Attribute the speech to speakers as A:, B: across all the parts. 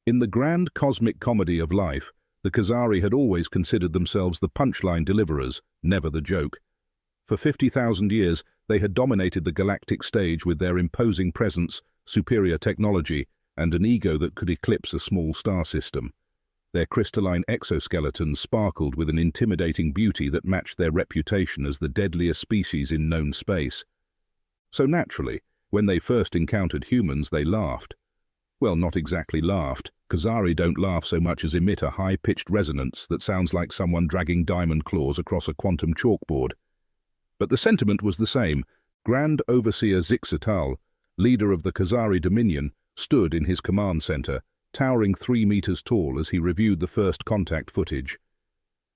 A: In the grand cosmic comedy of life, the Khazari had always considered themselves the punchline deliverers, never the joke. For 50,000 years, they had dominated the galactic stage with their imposing presence, superior technology, and an ego that could eclipse a small star system. Their crystalline exoskeletons sparkled with an intimidating beauty that matched their reputation as the deadliest species in known space. So naturally, when they first encountered humans, they laughed. Well, not exactly laughed. Khazari don't laugh so much as emit a high-pitched resonance that sounds like someone dragging diamond claws across a quantum chalkboard. But the sentiment was the same. Grand Overseer Zixatal, leader of the Khazari Dominion, stood in his command center, towering 3 meters tall as he reviewed the first contact footage.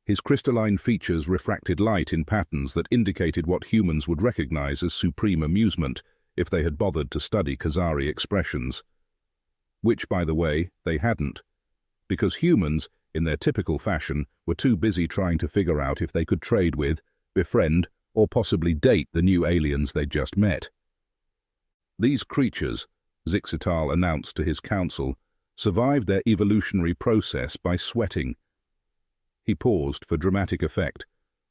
A: His crystalline features refracted light in patterns that indicated what humans would recognize as supreme amusement if they had bothered to study Khazari expressions. Which, by the way, they hadn't, because humans, in their typical fashion, were too busy trying to figure out if they could trade with, befriend, or possibly date the new aliens they'd just met. These creatures, Zixatal announced to his council, survived their evolutionary process by sweating. He paused for dramatic effect,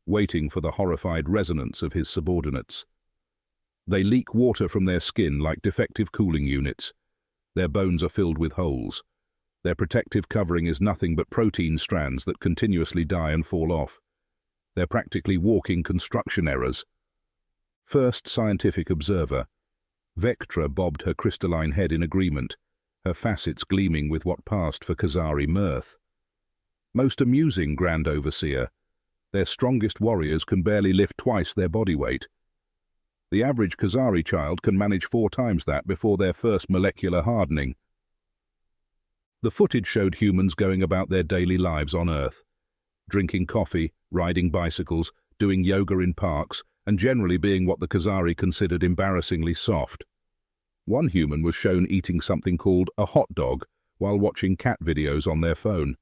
A: waiting for the horrified resonance of his subordinates. They leak water from their skin like defective cooling units. Their bones are filled with holes. Their protective covering is nothing but protein strands that continuously die and fall off. They're practically walking construction errors. First scientific observer. Vectra bobbed her crystalline head in agreement, her facets gleaming with what passed for Khazari mirth. Most amusing, Grand Overseer. Their strongest warriors can barely lift twice their body weight. The average Khazari child can manage 4 times that before their first molecular hardening. The footage showed humans going about their daily lives on Earth, drinking coffee, riding bicycles, doing yoga in parks, and generally being what the Khazari considered embarrassingly soft. One human was shown eating something called a hot dog while watching cat videos on their phone.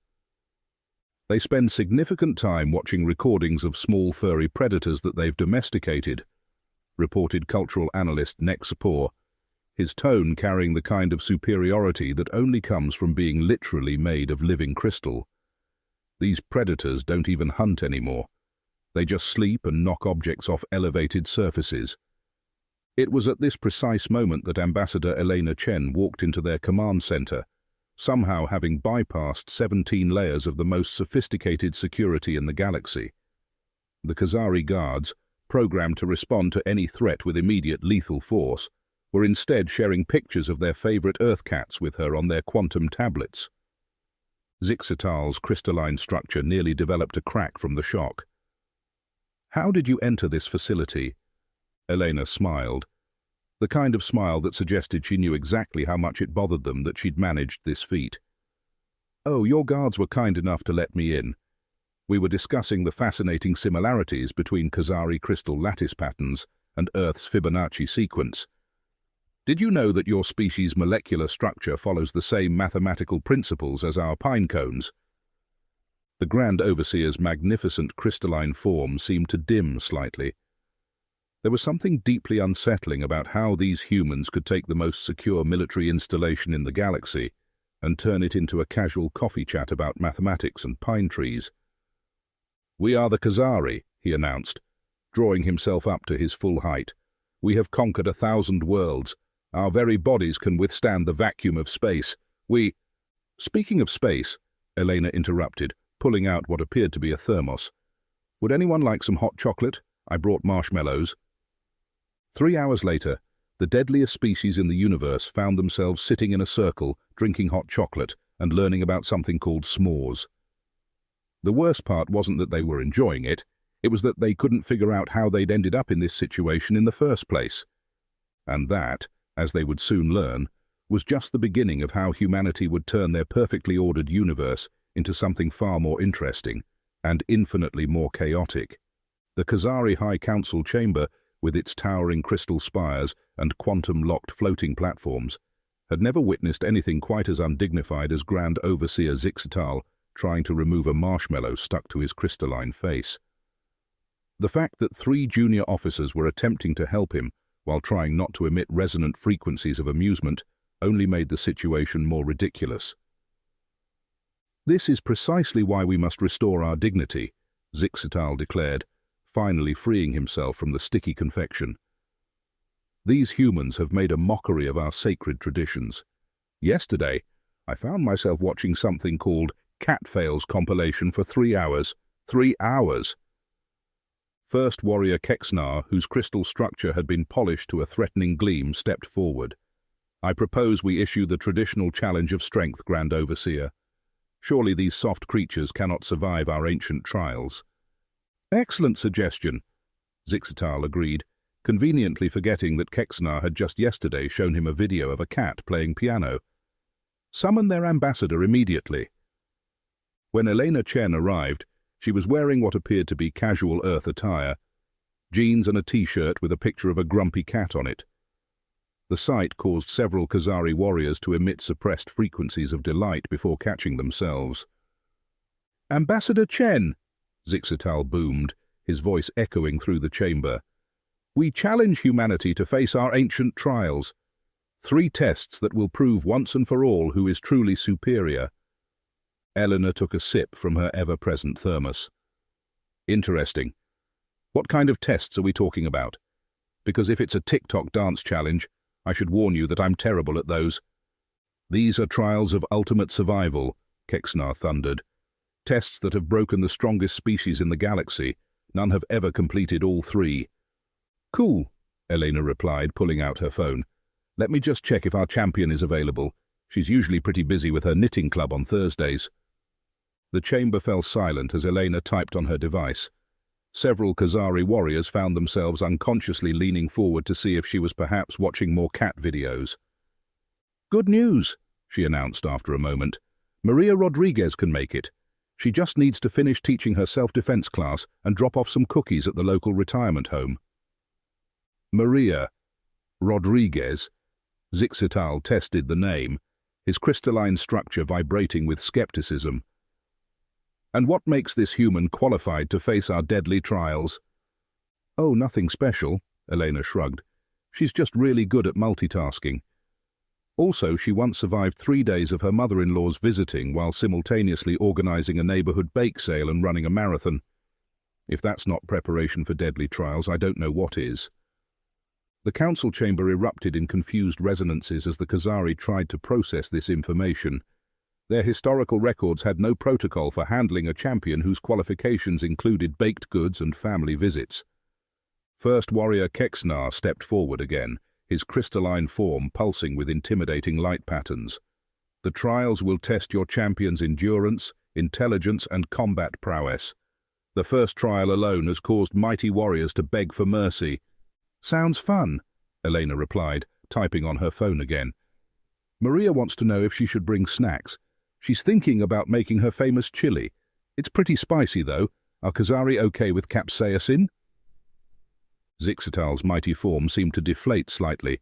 A: They spend significant time watching recordings of small furry predators that they've domesticated, reported cultural analyst Nex Sapor, his tone carrying the kind of superiority that only comes from being literally made of living crystal. These predators don't even hunt anymore. They just sleep and knock objects off elevated surfaces. It was at this precise moment that Ambassador Elena Chen walked into their command center, somehow having bypassed 17 layers of the most sophisticated security in the galaxy. The Khazari guards, programmed to respond to any threat with immediate lethal force, were instead sharing pictures of their favorite Earth cats with her on their quantum tablets. Zixatal's crystalline structure nearly developed a crack from the shock. "How did you enter this facility?" Elena smiled, the kind of smile that suggested she knew exactly how much it bothered them that she'd managed this feat. "Oh, your guards were kind enough to let me in. We were discussing the fascinating similarities between Khazari crystal lattice patterns and Earth's Fibonacci sequence. Did you know that your species' molecular structure follows the same mathematical principles as our pine cones?" The Grand Overseer's magnificent crystalline form seemed to dim slightly. There was something deeply unsettling about how these humans could take the most secure military installation in the galaxy and turn it into a casual coffee chat about mathematics and pine trees. "We are the Khazari," he announced, drawing himself up to his full height. "We have conquered 1,000 worlds. Our very bodies can withstand the vacuum of space. We—" "Speaking of space," Elena interrupted, pulling out what appeared to be a thermos. "Would anyone like some hot chocolate? I brought marshmallows." 3 hours later, the deadliest species in the universe found themselves sitting in a circle, drinking hot chocolate, and learning about something called s'mores. The worst part wasn't that they were enjoying it, it was that they couldn't figure out how they'd ended up in this situation in the first place. And that, as they would soon learn, was just the beginning of how humanity would turn their perfectly ordered universe into something far more interesting and infinitely more chaotic. The Khazari High Council chamber, with its towering crystal spires and quantum-locked floating platforms, had never witnessed anything quite as undignified as Grand Overseer Zixatal trying to remove a marshmallow stuck to his crystalline face. The fact that 3 junior officers were attempting to help him while trying not to emit resonant frequencies of amusement only made the situation more ridiculous. This is precisely why we must restore our dignity, Zixatal declared, finally freeing himself from the sticky confection. These humans have made a mockery of our sacred traditions. Yesterday, I found myself watching something called Cat Fails compilation for 3 hours. 3 hours! First warrior Kexnar, whose crystal structure had been polished to a threatening gleam, stepped forward. I propose we issue the traditional challenge of strength, Grand Overseer. Surely these soft creatures cannot survive our ancient trials. Excellent suggestion, Zixatal agreed, conveniently forgetting that Kexnar had just yesterday shown him a video of a cat playing piano. Summon their ambassador immediately. When Elena Chen arrived, she was wearing what appeared to be casual Earth attire, jeans and a t-shirt with a picture of a grumpy cat on it. The sight caused several Khazari warriors to emit suppressed frequencies of delight before catching themselves. "Ambassador Chen," Zixatal boomed, his voice echoing through the chamber. "We challenge humanity to face our ancient trials. 3 tests that will prove once and for all who is truly superior." Eleanor took a sip from her ever-present thermos. "Interesting. What kind of tests are we talking about? Because if it's a TikTok dance challenge, I should warn you that I'm terrible at those." "These are trials of ultimate survival," Kexnar thundered. "Tests that have broken the strongest species in the galaxy. None have ever completed all 3. "Cool," Elena replied, pulling out her phone. "Let me just check if our champion is available. She's usually pretty busy with her knitting club on Thursdays." The chamber fell silent as Elena typed on her device. Several Khazari warriors found themselves unconsciously leaning forward to see if she was perhaps watching more cat videos. "Good news," she announced after a moment. "Maria Rodriguez can make it. She just needs to finish teaching her self-defense class and drop off some cookies at the local retirement home." Maria Rodriguez. Zixatal tested the name, his crystalline structure vibrating with skepticism. "And what makes this human qualified to face our deadly trials?" "Oh, nothing special," Elena shrugged. "She's just really good at multitasking. Also, she once survived 3 days of her mother-in-law's visiting while simultaneously organizing a neighborhood bake sale and running a marathon. If that's not preparation for deadly trials, I don't know what is." The council chamber erupted in confused resonances as the Khazari tried to process this information. Their historical records had no protocol for handling a champion whose qualifications included baked goods and family visits. First warrior Kexnar stepped forward again, his crystalline form pulsing with intimidating light patterns. "The trials will test your champion's endurance, intelligence, and combat prowess. The first trial alone has caused mighty warriors to beg for mercy." "Sounds fun," Elena replied, typing on her phone again. "Maria wants to know if she should bring snacks. She's thinking about making her famous chili. It's pretty spicy, though. Are Khazari okay with capsaicin?" Zixatal's mighty form seemed to deflate slightly.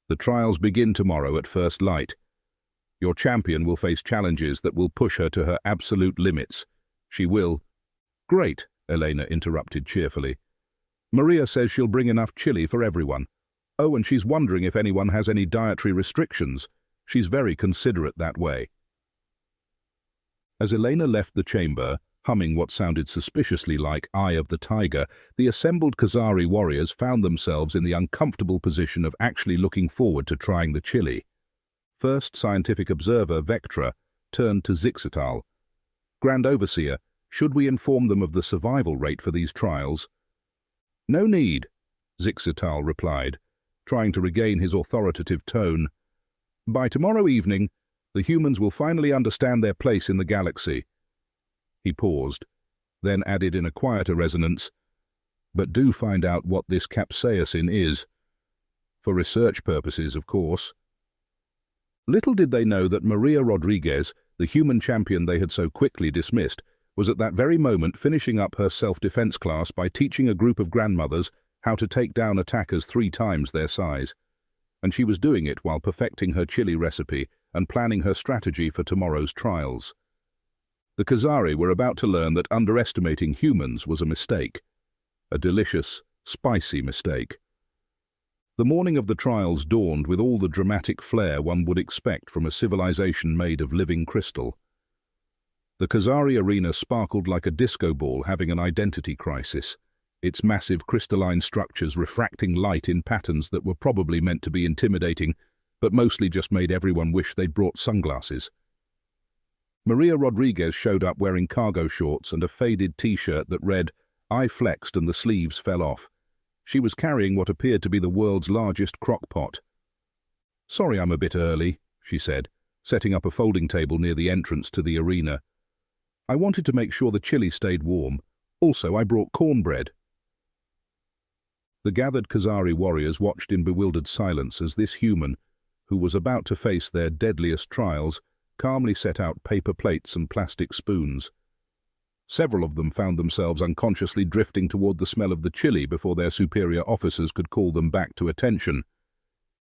A: "The trials begin tomorrow at first light. Your champion will face challenges that will push her to her absolute limits. She will—" "Great," Elena interrupted cheerfully. "Maria says she'll bring enough chili for everyone. Oh, and she's wondering if anyone has any dietary restrictions. She's very considerate that way." As Elena left the chamber, humming what sounded suspiciously like Eye of the Tiger, the assembled Khazari warriors found themselves in the uncomfortable position of actually looking forward to trying the chili. First scientific observer Vectra turned to Zixatal. "Grand Overseer, should we inform them of the survival rate for these trials?" "No need," Zixatal replied, trying to regain his authoritative tone. "By tomorrow evening, the humans will finally understand their place in the galaxy." He paused, then added in a quieter resonance, "But do find out what this capsaicin is. For research purposes, of course." Little did they know that Maria Rodriguez, the human champion they had so quickly dismissed, was at that very moment finishing up her self-defense class by teaching a group of grandmothers how to take down attackers 3 times their size. And she was doing it while perfecting her chili recipe and planning her strategy for tomorrow's trials. The Khazari were about to learn that underestimating humans was a mistake. A delicious, spicy mistake. The morning of the trials dawned with all the dramatic flair one would expect from a civilization made of living crystal. The Kazari arena sparkled like a disco ball having an identity crisis, its massive crystalline structures refracting light in patterns that were probably meant to be intimidating, but mostly just made everyone wish they'd brought sunglasses. Maria Rodriguez showed up wearing cargo shorts and a faded t-shirt that read, "I flexed and the sleeves fell off." She was carrying what appeared to be the world's largest crock pot. "Sorry I'm a bit early," she said, setting up a folding table near the entrance to the arena. "I wanted to make sure the chili stayed warm. Also, I brought cornbread." The gathered Kazari warriors watched in bewildered silence as this human, who was about to face their deadliest trials, calmly set out paper plates and plastic spoons. Several of them found themselves unconsciously drifting toward the smell of the chili before their superior officers could call them back to attention.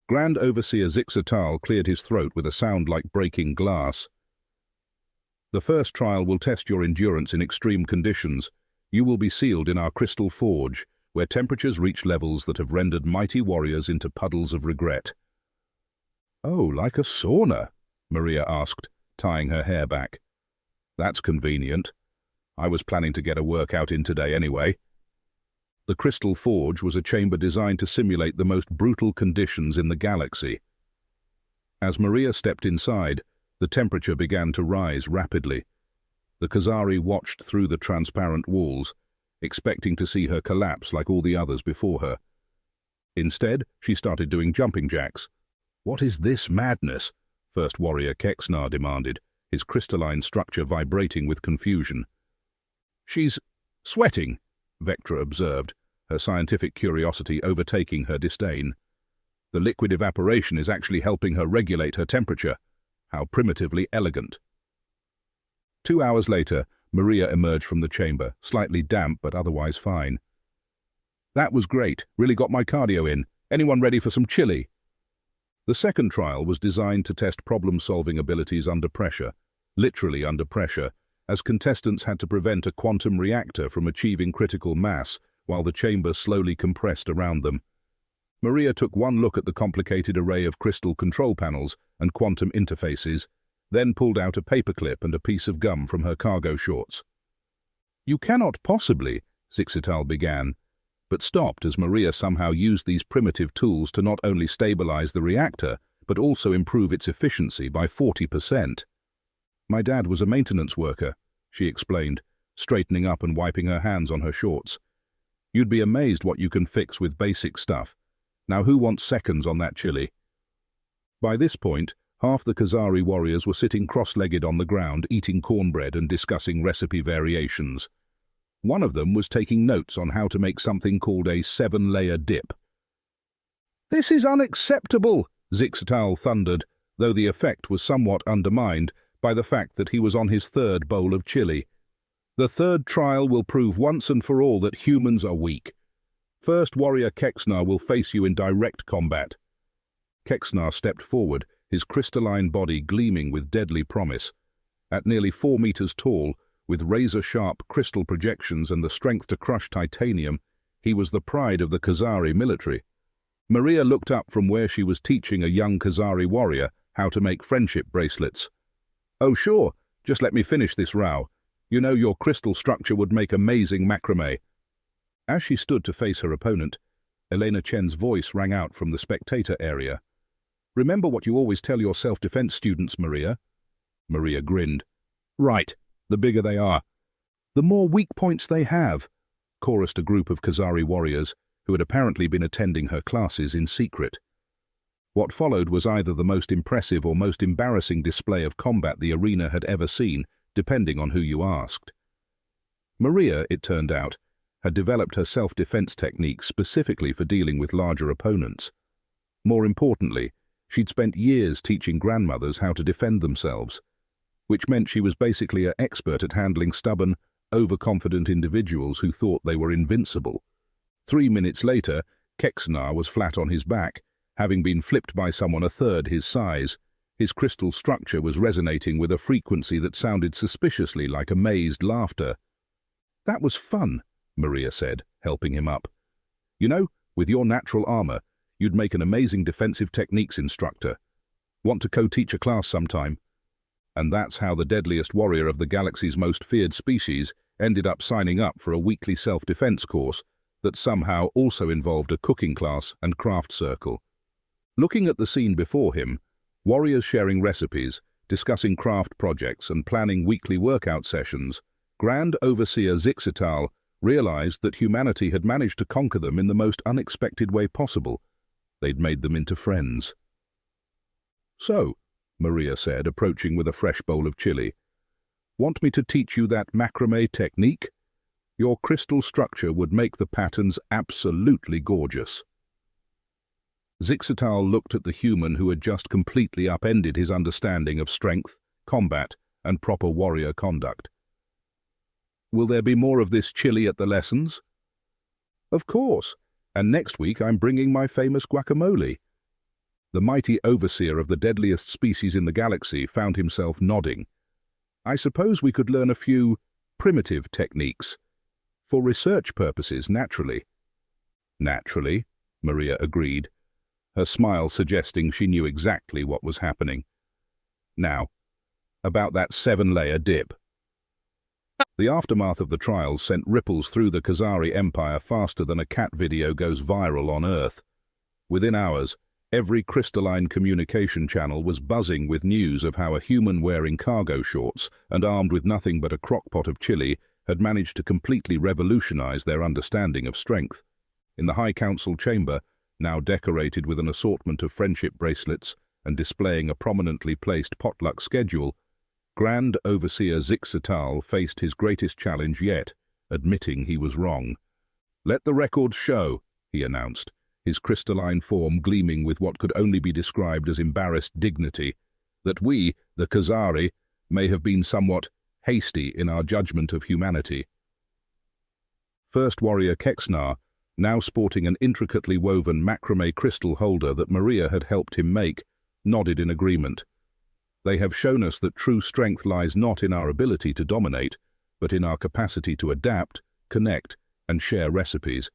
A: Grand Overseer Zixatal cleared his throat with a sound like breaking glass. "The first trial will test your endurance in extreme conditions. You will be sealed in our crystal forge, where temperatures reach levels that have rendered mighty warriors into puddles of regret." "Oh, like a sauna?" Maria asked, tying her hair back. "That's convenient. I was planning to get a workout in today anyway." The Crystal Forge was a chamber designed to simulate the most brutal conditions in the galaxy. As Maria stepped inside, the temperature began to rise rapidly. The Kazari watched through the transparent walls, expecting to see her collapse like all the others before her. Instead, she started doing jumping jacks. "What is this madness?" First Warrior Kexnar demanded, his crystalline structure vibrating with confusion. "She's sweating," Vectra observed, her scientific curiosity overtaking her disdain. "The liquid evaporation is actually helping her regulate her temperature. How primitively elegant." 2 hours later, Maria emerged from the chamber, slightly damp but otherwise fine. "That was great. Really got my cardio in. Anyone ready for some chili?" The second trial was designed to test problem-solving abilities under pressure, literally under pressure, as contestants had to prevent a quantum reactor from achieving critical mass while the chamber slowly compressed around them. Maria took one look at the complicated array of crystal control panels and quantum interfaces, then pulled out a paperclip and a piece of gum from her cargo shorts. "You cannot possibly," Zixatal began, but stopped as Maria somehow used these primitive tools to not only stabilize the reactor, but also improve its efficiency by 40%. "My dad was a maintenance worker," she explained, straightening up and wiping her hands on her shorts. "You'd be amazed what you can fix with basic stuff. Now who wants seconds on that chili?" By this point, half the Kazari warriors were sitting cross-legged on the ground eating cornbread and discussing recipe variations. One of them was taking notes on how to make something called a 7-layer dip. "This is unacceptable," Zixatal thundered, though the effect was somewhat undermined by the fact that he was on his third bowl of chili. "The third trial will prove once and for all that humans are weak. First Warrior Kexnar will face you in direct combat." Kexnar stepped forward, his crystalline body gleaming with deadly promise. At nearly 4 meters tall, with razor-sharp crystal projections and the strength to crush titanium, he was the pride of the Kazari military. Maria looked up from where she was teaching a young Kazari warrior how to make friendship bracelets. "Oh sure, just let me finish this row. You know your crystal structure would make amazing macrame." As she stood to face her opponent, Elena Chen's voice rang out from the spectator area. "Remember what you always tell your self-defense students, Maria." Maria grinned. "Right. The bigger they are, the more weak points they have," chorused a group of Kazari warriors who had apparently been attending her classes in secret. What followed was either the most impressive or most embarrassing display of combat the arena had ever seen, depending on who you asked. Maria, it turned out, had developed her self-defense techniques specifically for dealing with larger opponents. More importantly, she'd spent years teaching grandmothers how to defend themselves, which meant she was basically an expert at handling stubborn, overconfident individuals who thought they were invincible. 3 minutes later, Kexnar was flat on his back, having been flipped by someone a third his size. His crystal structure was resonating with a frequency that sounded suspiciously like amazed laughter. "That was fun," Maria said, helping him up. "You know, with your natural armor, you'd make an amazing defensive techniques instructor. Want to co-teach a class sometime?" And that's how the deadliest warrior of the galaxy's most feared species ended up signing up for a weekly self-defense course that somehow also involved a cooking class and craft circle. Looking at the scene before him, warriors sharing recipes, discussing craft projects and planning weekly workout sessions, Grand Overseer Zixital realized that humanity had managed to conquer them in the most unexpected way possible. They'd made them into friends. "So," Maria said, approaching with a fresh bowl of chili, "want me to teach you that macrame technique? Your crystal structure would make the patterns absolutely gorgeous." Zixital looked at the human who had just completely upended his understanding of strength, combat, and proper warrior conduct. "Will there be more of this chili at the lessons?" "Of course, and next week I'm bringing my famous guacamole." The mighty overseer of the deadliest species in the galaxy found himself nodding. "I suppose we could learn a few primitive techniques. For research purposes, naturally." "Naturally," Maria agreed, her smile suggesting she knew exactly what was happening. "Now, about that 7-layer dip." The aftermath of the trials sent ripples through the Khazari Empire faster than a cat video goes viral on Earth. Within hours, every crystalline communication channel was buzzing with news of how a human wearing cargo shorts and armed with nothing but a crockpot of chili had managed to completely revolutionize their understanding of strength. In the High Council chamber, now decorated with an assortment of friendship bracelets and displaying a prominently placed potluck schedule, Grand Overseer Zixital faced his greatest challenge yet, admitting he was wrong. "Let the records show," he announced, his crystalline form gleaming with what could only be described as embarrassed dignity, "that we, the Khazari, may have been somewhat hasty in our judgment of humanity." First Warrior Kexnar, now sporting an intricately woven macrame crystal holder that Maria had helped him make, nodded in agreement. "They have shown us that true strength lies not in our ability to dominate, but in our capacity to adapt, connect, and share recipes."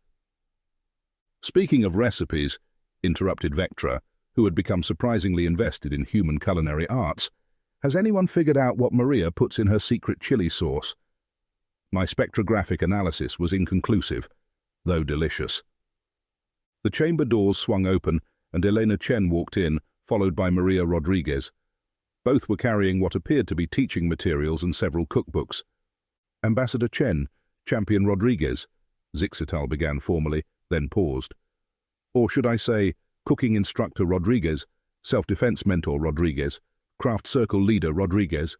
A: "Speaking of recipes," interrupted Vectra, who had become surprisingly invested in human culinary arts, "has anyone figured out what Maria puts in her secret chili sauce?" My spectrographic analysis was inconclusive, though delicious. The chamber doors swung open, and Elena Chen walked in, followed by Maria Rodriguez. Both were carrying what appeared to be teaching materials and several cookbooks. "Ambassador Chen, Champion Rodriguez," Zixital began formally, then paused. "Or should I say, Cooking Instructor Rodriguez, Self-Defense Mentor Rodriguez, Craft Circle Leader Rodriguez."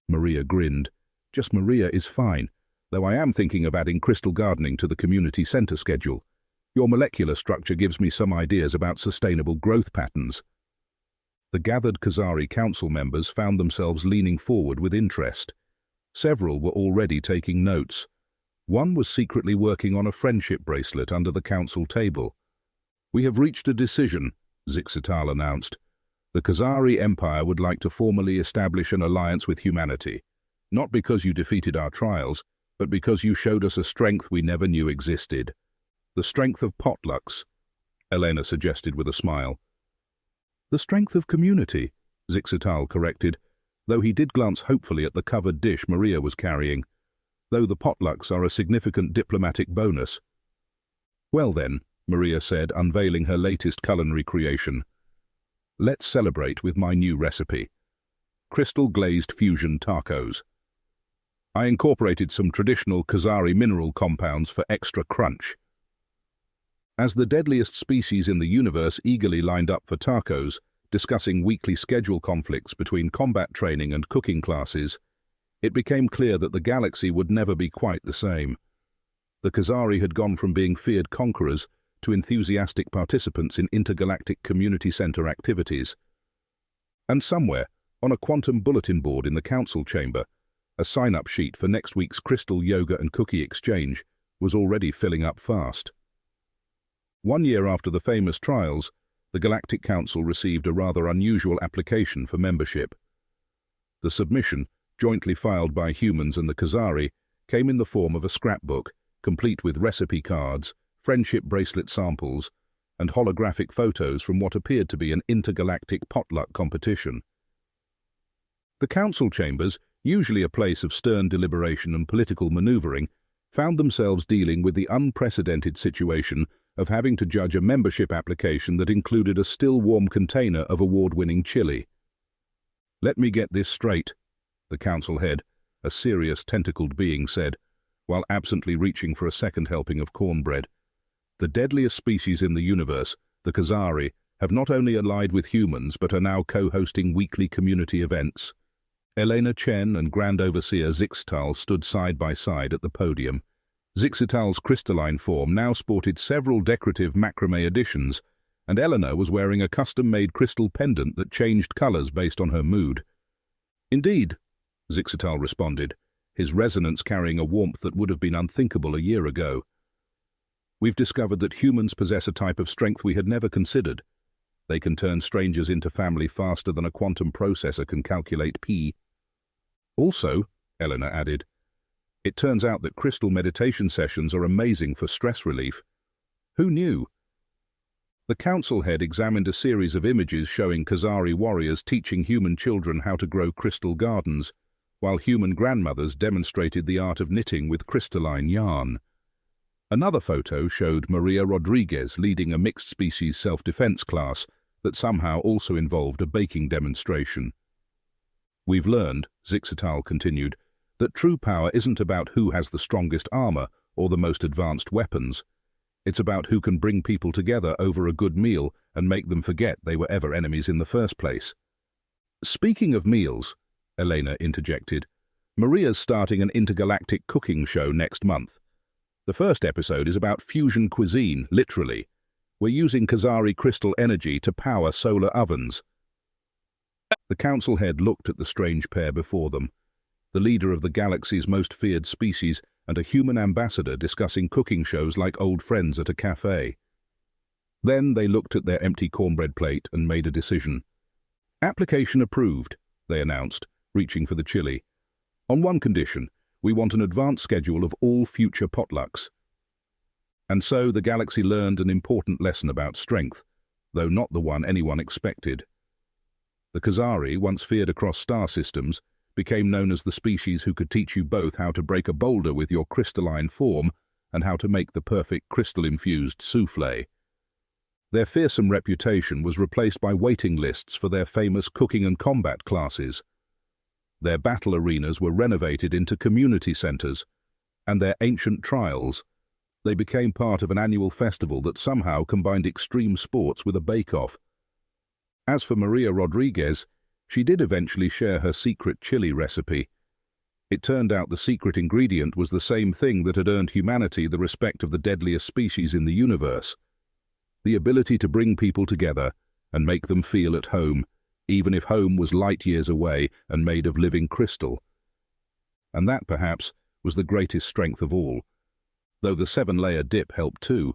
A: Maria grinned. "Just Maria is fine, though I am thinking of adding crystal gardening to the community center schedule. Your molecular structure gives me some ideas about sustainable growth patterns." The gathered Khazari Council members found themselves leaning forward with interest. Several were already taking notes. One was secretly working on a friendship bracelet under the council table. "We have reached a decision," Zixital announced. "The Khazari Empire would like to formally establish an alliance with humanity, not because you defeated our trials, but because you showed us a strength we never knew existed." "The strength of potlucks," Elena suggested with a smile. "The strength of community," Zixital corrected, though he did glance hopefully at the covered dish Maria was carrying, "though the potlucks are a significant diplomatic bonus." "Well then," Maria said, unveiling her latest culinary creation, "let's celebrate with my new recipe. Crystal glazed fusion tacos. I incorporated some traditional Khazari mineral compounds for extra crunch." As the deadliest species in the universe eagerly lined up for tacos, discussing weekly schedule conflicts between combat training and cooking classes, it became clear that the galaxy would never be quite the same. The Khazari had gone from being feared conquerors to enthusiastic participants in intergalactic community center activities. And somewhere, on a quantum bulletin board in the council chamber, a sign-up sheet for next week's crystal yoga and cookie exchange was already filling up fast. 1 year after the famous trials, the Galactic Council received a rather unusual application for membership. The submission, jointly filed by humans and the Khazari, came in the form of a scrapbook, complete with recipe cards, friendship bracelet samples, and holographic photos from what appeared to be an intergalactic potluck competition. The council chambers, usually a place of stern deliberation and political maneuvering, found themselves dealing with the unprecedented situation of having to judge a membership application that included a still-warm container of award-winning chili. "Let me get this straight," the council head, a serious tentacled being, said, while absently reaching for a second helping of cornbread. "The deadliest species in the universe, the Khazari, have not only allied with humans but are now co-hosting weekly community events." Elena Chen and Grand Overseer Zixtal stood side by side at the podium. Zixital's crystalline form now sported several decorative macrame additions, and Elena was wearing a custom-made crystal pendant that changed colors based on her mood. "Indeed," Zixital responded, his resonance carrying a warmth that would have been unthinkable a year ago. "We've discovered that humans possess a type of strength we had never considered. They can turn strangers into family faster than a quantum processor can calculate pi. Also," Elena added, "it turns out that crystal meditation sessions are amazing for stress relief. Who knew?" The council head examined a series of images showing Khazari warriors teaching human children how to grow crystal gardens, while human grandmothers demonstrated the art of knitting with crystalline yarn. Another photo showed Maria Rodriguez leading a mixed-species self-defense class that somehow also involved a baking demonstration. "We've learned," Zixital continued, "that true power isn't about who has the strongest armor or the most advanced weapons. It's about who can bring people together over a good meal and make them forget they were ever enemies in the first place." "Speaking of meals," Elena interjected, "Maria's starting an intergalactic cooking show next month. The first episode is about fusion cuisine, literally. We're using Khazari crystal energy to power solar ovens." The council head looked at the strange pair before them, the leader of the galaxy's most feared species and a human ambassador discussing cooking shows like old friends at a cafe. Then they looked at their empty cornbread plate and made a decision. "Application approved," they announced, reaching for the chili. "On one condition, we want an advance schedule of all future potlucks." And so the galaxy learned an important lesson about strength, though not the one anyone expected. The Khazari, once feared across star systems, became known as the species who could teach you both how to break a boulder with your crystalline form and how to make the perfect crystal-infused soufflé. Their fearsome reputation was replaced by waiting lists for their famous cooking and combat classes. Their battle arenas were renovated into community centers, and their ancient trials. They became part of an annual festival that somehow combined extreme sports with a bake-off. As for Maria Rodriguez, she did eventually share her secret chili recipe. It turned out the secret ingredient was the same thing that had earned humanity the respect of the deadliest species in the universe: the ability to bring people together and make them feel at home, even if home was light years away and made of living crystal. And that, perhaps, was the greatest strength of all, though the 7-layer dip helped too.